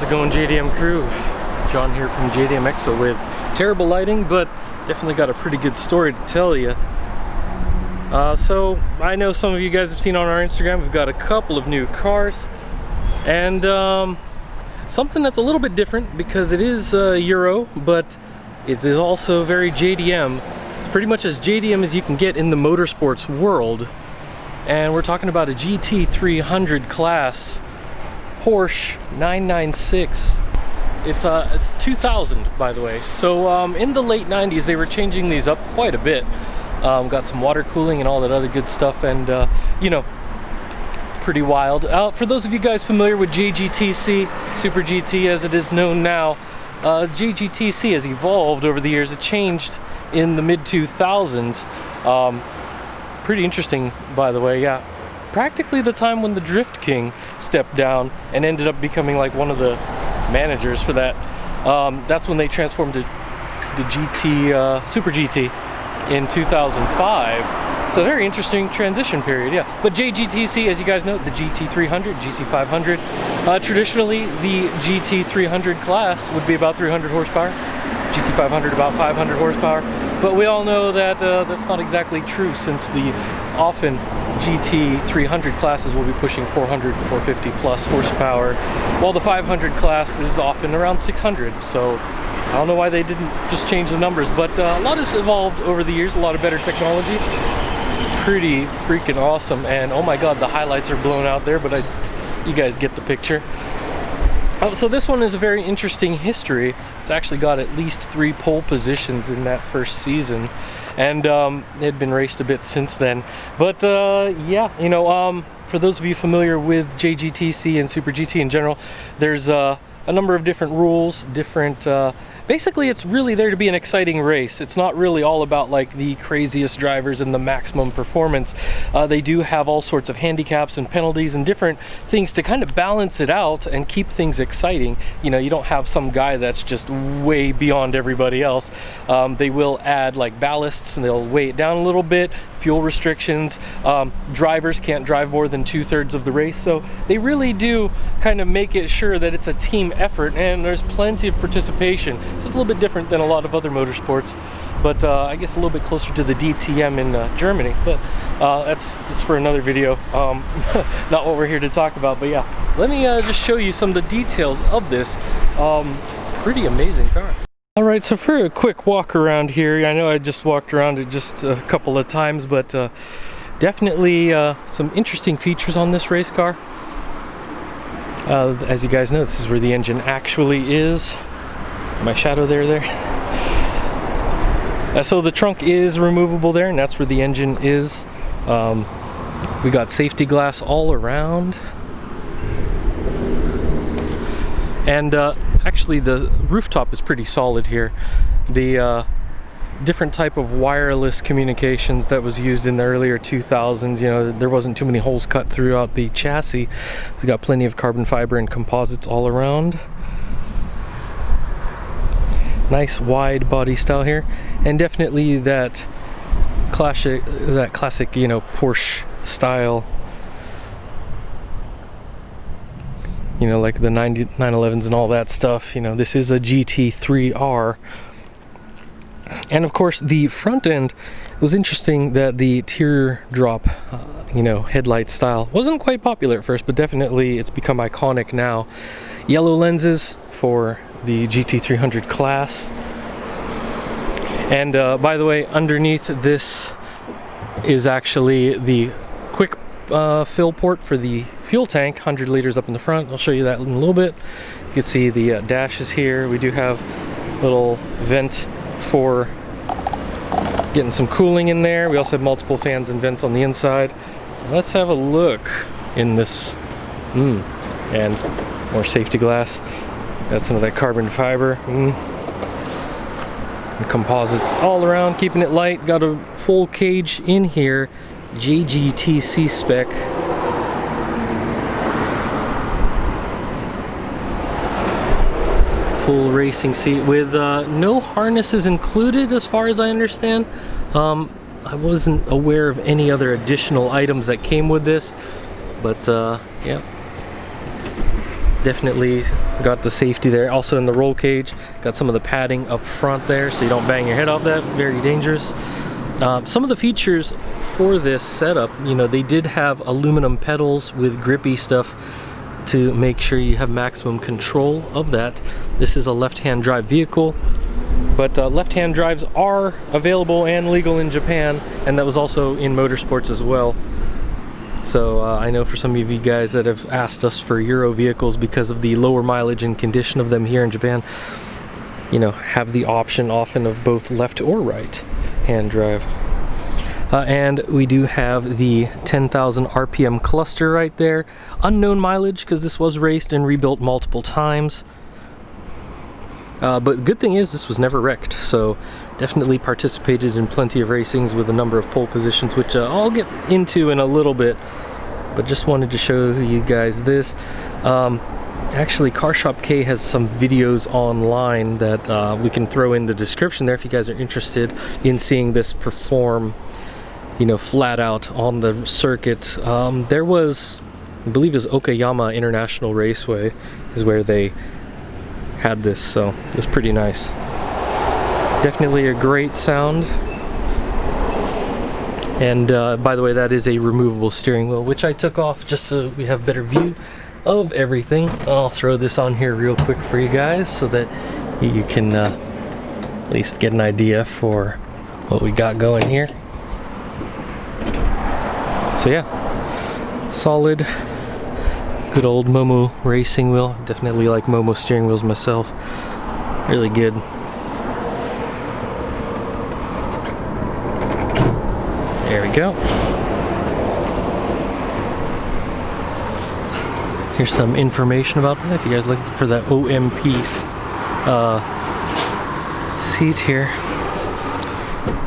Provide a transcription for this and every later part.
it going, JDM crew? John here from JDM EXPO with terrible lighting, but definitely got a pretty good story to tell you. So I know some of you guys have seen on our Instagram, we've got a couple of new cars, and something that's a little bit different because it is Euro, but it is also very JDM. Pretty much as JDM as you can get in the motorsports world. And we're talking about a GT300 class Porsche 996. It's 2000, by the way. So in the late 90s they were changing these up quite a bit. Got some water cooling and all that other good stuff, and you know, pretty wild. For those of you guys familiar with JGTC, Super GT as it is known now, JGTC has evolved over the years. It changed in the mid-2000s. Pretty interesting, by the way. Yeah, practically the time when the Drift King stepped down and ended up becoming like one of the managers for that. That's when they transformed to the GT, Super GT in 2005. So very interesting transition period, yeah. But JGTC, as you guys know, the GT300, GT500. Traditionally, the GT300 class would be about 300 horsepower. GT500 about 500 horsepower. But we all know that that's not exactly true, since the often GT300 classes will be pushing 400, 450 plus horsepower, while the 500 class is often around 600. So I don't know why they didn't just change the numbers, but a lot has evolved over the years, a lot of better technology. Pretty freaking awesome, and oh my god, the highlights are blown out there, but you guys get the picture. So this one is a very interesting history. It's actually got at least 3 pole positions in that first season, and it had been raced a bit since then. But yeah, you know, for those of you familiar with JGTC and Super GT in general, there's a number of different rules, different basically it's really there to be an exciting race. It's not really all about like the craziest drivers and the maximum performance. They do have all sorts of handicaps and penalties and different things to kind of balance it out and keep things exciting. You know, you don't have some guy that's just way beyond everybody else. They will add like ballasts and they'll weigh it down a little bit, fuel restrictions. Drivers can't drive more than 2/3 of the race. So they really do kind of make it sure that it's a team effort, and there's plenty of participation. This is a little bit different than a lot of other motorsports, but I guess a little bit closer to the DTM in Germany. But that's just for another video, not what we're here to talk about. But yeah, let me just show you some of the details of this pretty amazing car. Alright, so for a quick walk around here, I know I just walked around it just a couple of times, but definitely some interesting features on this race car. As you guys know, this is where the engine actually is. My shadow there. So the trunk is removable there, and that's where the engine is. We got safety glass all around. And actually the rooftop is pretty solid here. The different type of wireless communications that was used in the earlier 2000s, you know, there wasn't too many holes cut throughout the chassis. It's got plenty of carbon fiber and composites all around. Nice wide body style here, and definitely that classic, you know, Porsche style. You know, like the 911s and all that stuff. You know, this is a GT3R. And of course, the front end, it was interesting that the teardrop, you know, headlight style wasn't quite popular at first, but definitely it's become iconic now. Yellow lenses for the GT300 class. And by the way, underneath this is actually the quick fill port for the fuel tank, 100 liters up in the front. I'll show you that in a little bit. You can see the dashes here. We do have a little vent for getting some cooling in there. We also have multiple fans and vents on the inside. Let's have a look in this. And more safety glass. Got some of that carbon fiber. And composites all around, keeping it light. Got a full cage in here. JGTC spec. Full racing seat with no harnesses included as far as I understand. I wasn't aware of any other additional items that came with this, but yeah. Definitely got the safety there. Also in the roll cage, got some of the padding up front there so you don't bang your head off that. Very dangerous. Some of the features for this setup, you know, they did have aluminum pedals with grippy stuff to make sure you have maximum control of that. This is a left-hand drive vehicle, but left-hand drives are available and legal in Japan, and that was also in motorsports as well. So I know for some of you guys that have asked us for Euro vehicles because of the lower mileage and condition of them here in Japan, you know, have the option often of both left or right hand drive. And we do have the 10,000 RPM cluster right there. Unknown mileage because this was raced and rebuilt multiple times. But good thing is this was never wrecked, so definitely participated in plenty of racings with a number of pole positions, which I'll get into in a little bit, but just wanted to show you guys this. Actually, Car Shop K has some videos online that we can throw in the description there if you guys are interested in seeing this perform, you know, flat out on the circuit. There was, I believe it was Okayama International Raceway is where they had this, so it was pretty nice. Definitely a great sound. And by the way, that is a removable steering wheel, which I took off just so we have better view of everything. I'll throw this on here real quick for you guys so that you can at least get an idea for what we got going here. So yeah, solid, good old Momo racing wheel. Definitely like Momo steering wheels myself. Really good. There we go. Here's some information about that if you guys looking for that OMP seat here,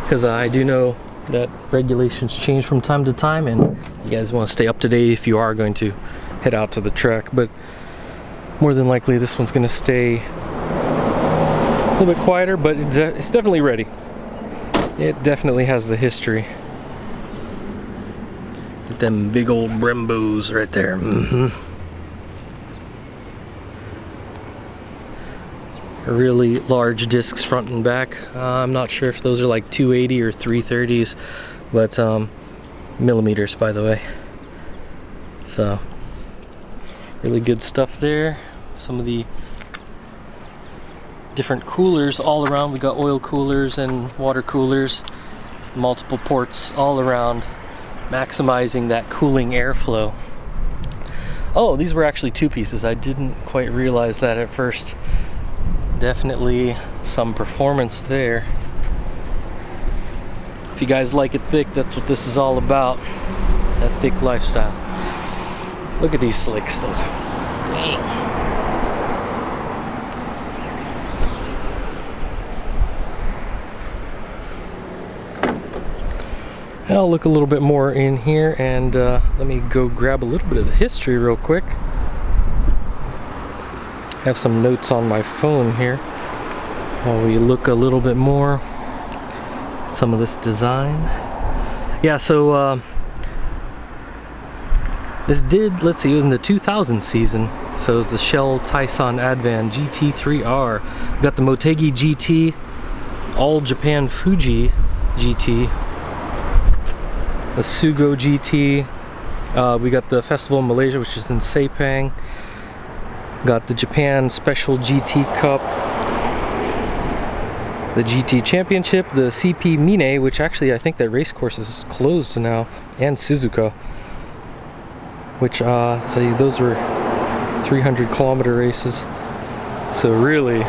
because I do know that regulations change from time to time, and you guys want to stay up to date if you are going to head out to the track. But more than likely this one's going to stay a little bit quieter, but it's definitely ready. It definitely has the history. Get them big old Brembos right there. Really large discs front and back. I'm not sure if those are like 280 or 330s, but millimeters, by the way. So really good stuff there. Some of the different coolers all around. We got oil coolers and water coolers, multiple ports all around, maximizing that cooling airflow. Oh, these were actually two pieces. I didn't quite realize that at first. Definitely some performance there. If you guys like it thick, that's what this is all about. That thick lifestyle. Look at these slicks though. Dang. I'll look a little bit more in here, and let me go grab a little bit of the history real quick. Have some notes on my phone here while we look a little bit more at some of this design. Yeah, so this did, let's see, it was in the 2000 season. So it was the Shell Taisan Advan GT3R. We got the Motegi GT, All Japan Fuji GT, the Sugo GT. We got the Festival in Malaysia, which is in Sepang. Got the Japan Special GT Cup, the GT Championship, the CP Mine, which actually I think that race course is closed now, and Suzuka, which say those were 300-kilometer races. So really,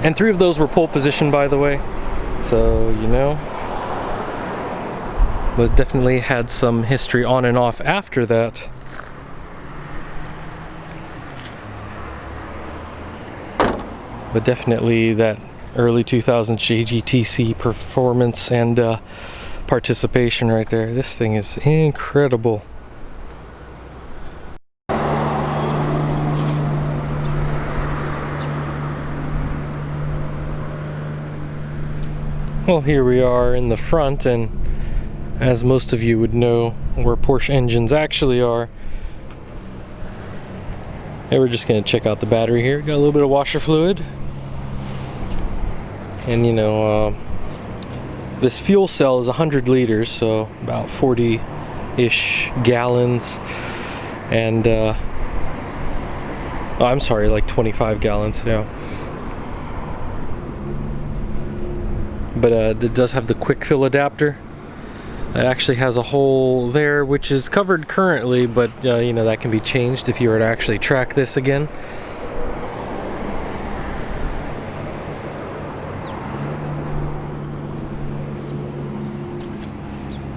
and 3 of those were pole position, by the way. So you know, but definitely had some history on and off after that. But definitely that early 2000s JGTC performance and participation right there. This thing is incredible. Well, here we are in the front, and as most of you would know where Porsche engines actually are, And we're just going to check out the battery here. Got a little bit of washer fluid. And you know, this fuel cell is 100 liters, so about 40-ish gallons. And, oh, I'm sorry, like 25 gallons, yeah. But it does have the quick fill adapter. It actually has a hole there, which is covered currently, but you know, that can be changed if you were to actually track this again.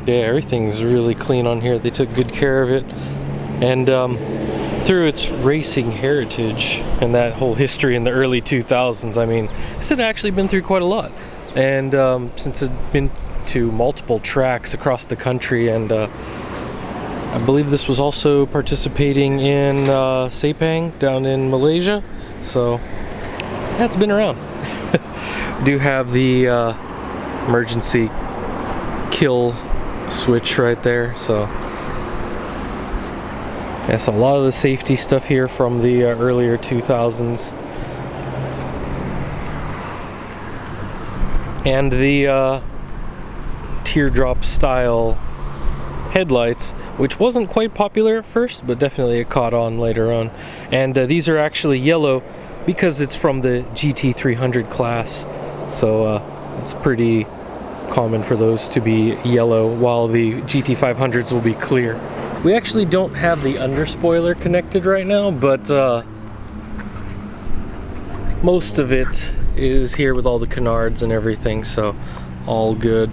Yeah, everything's really clean on here. They took good care of it. And through its racing heritage and that whole history in the early 2000s, I mean, this had actually been through quite a lot. And since it's been to multiple tracks across the country, and I believe this was also participating in Sepang down in Malaysia, so yeah, it's been around. We do have the emergency kill switch right there, so yes, a lot of the safety stuff here from the earlier 2000s. And the teardrop style headlights, which wasn't quite popular at first, but definitely it caught on later on. And these are actually yellow because it's from the GT300 class, so it's pretty common for those to be yellow, while the GT500s will be clear. We actually don't have the underspoiler connected right now, but most of it is here with all the canards and everything, so all good.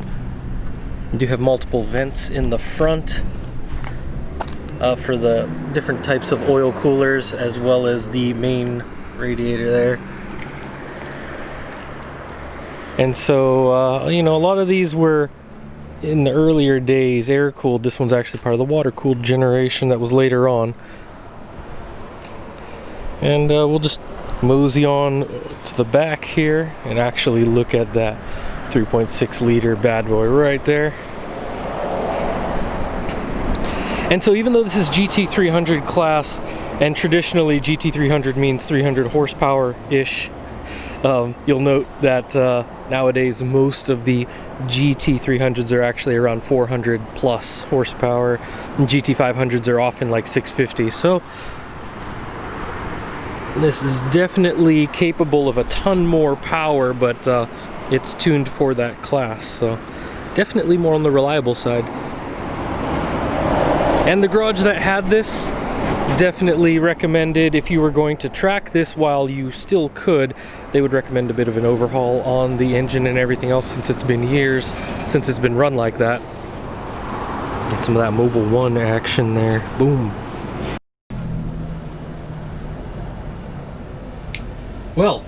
We do have multiple vents in the front for the different types of oil coolers, as well as the main radiator there. And so, you know, a lot of these were in the earlier days air cooled. This one's actually part of the water cooled generation that was later on. And we'll just mosey on to the back here and actually look at that 3.6 liter bad boy right there. And so even though this is GT300 class, and traditionally GT300 means 300 horsepower-ish, you'll note that nowadays most of the GT300s are actually around 400 plus horsepower, and GT500s are often like 650. So this is definitely capable of a ton more power, but it's tuned for that class, so definitely more on the reliable side. And the garage that had this definitely recommended, if you were going to track this while you still could, they would recommend a bit of an overhaul on the engine and everything else, since it's been years since it's been run like that. Get some of that Mobil 1 action there. Boom. Well,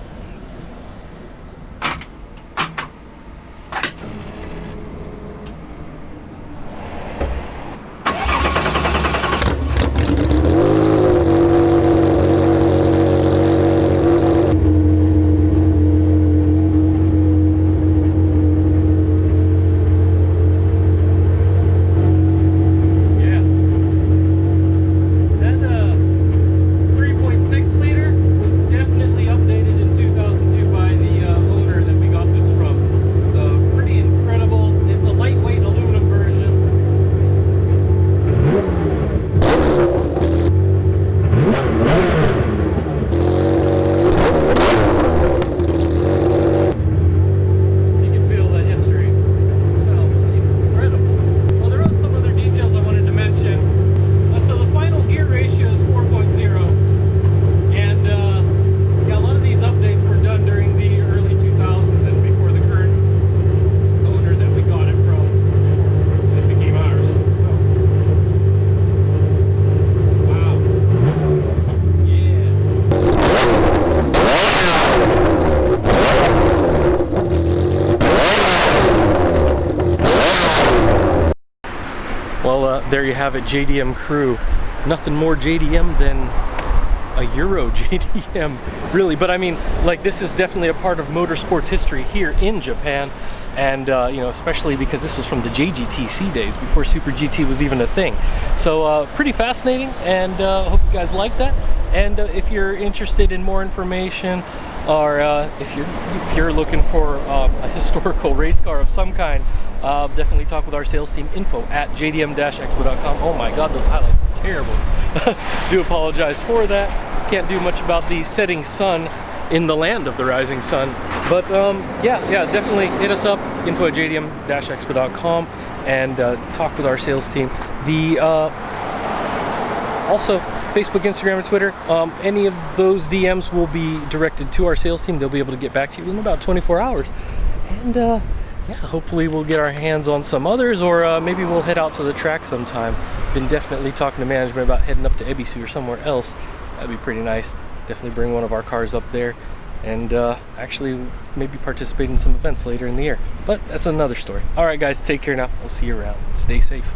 there you have it, JDM crew. Nothing more JDM than a Euro JDM, really. But I mean, like, this is definitely a part of motorsports history here in Japan. And, you know, especially because this was from the JGTC days, before Super GT was even a thing. So, pretty fascinating, and hope you guys like that. And if you're interested in more information, or if you're looking for a historical race car of some kind, definitely talk with our sales team, info@jdm-expo.com. Oh my god, those highlights were terrible. Do apologize for that. Can't do much about the setting sun in the land of the rising sun. But yeah, definitely hit us up, info@jdm-expo.com, and talk with our sales team. Also, Facebook, Instagram, and Twitter. Any of those DMs will be directed to our sales team. They'll be able to get back to you in about 24 hours. And yeah, hopefully we'll get our hands on some others, or maybe we'll head out to the track sometime. Been definitely talking to management about heading up to Ebisu or somewhere else. That'd be pretty nice. Definitely bring one of our cars up there, and actually maybe participate in some events later in the year. But that's another story. All right, guys, take care now. I'll see you around. Stay safe.